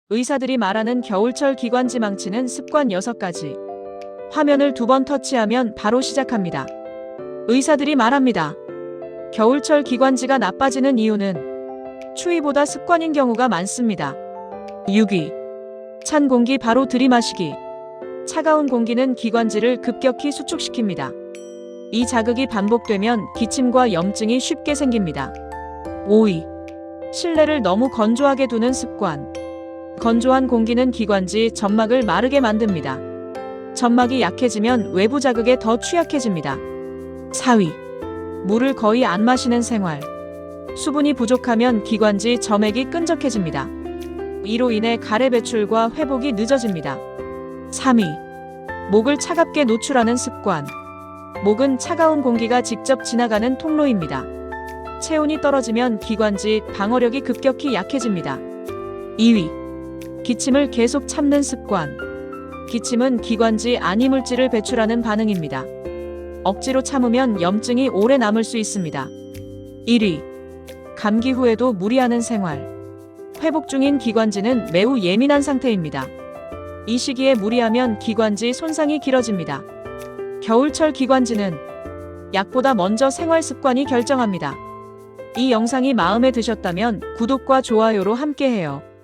의사들이 말하는 겨울철 기관지 망치는 습관 6가지. 화면을 2번 터치하면 바로 시작합니다. 의사들이 말합니다. 겨울철 기관지가 나빠지는 이유는 추위보다 습관인 경우가 많습니다. 6위. 찬 공기 바로 들이마시기. 차가운 공기는 기관지를 급격히 수축시킵니다. 이 자극이 반복되면 기침과 염증이 쉽게 생깁니다. 5위. 실내를 너무 건조하게 두는 습관. 건조한 공기는 기관지 점막을 마르게 만듭니다. 점막이 약해지면 외부 자극에 더 취약해집니다. 4위. 물을 거의 안 마시는 생활. 수분이 부족하면 기관지 점액이 끈적해집니다. 이로 인해 가래 배출과 회복이 늦어집니다. 3위. 목을 차갑게 노출하는 습관. 목은 차가운 공기가 직접 지나가는 통로입니다. 체온이 떨어지면 기관지 방어력이 급격히 약해집니다. 2위. 기침을 계속 참는 습관. 기침은 기관지 안이물질을 배출하는 반응입니다. 억지로 참으면 염증이 오래 남을 수 있습니다. 1위. 감기 후에도 무리하는 생활. 회복 중인 기관지는 매우 예민한 상태입니다. 이 시기에 무리하면 기관지 손상이 길어집니다. 겨울철 기관지는 약보다 먼저 생활 습관이 결정합니다. 이 영상이 마음에 드셨다면 구독과 좋아요로 함께해요.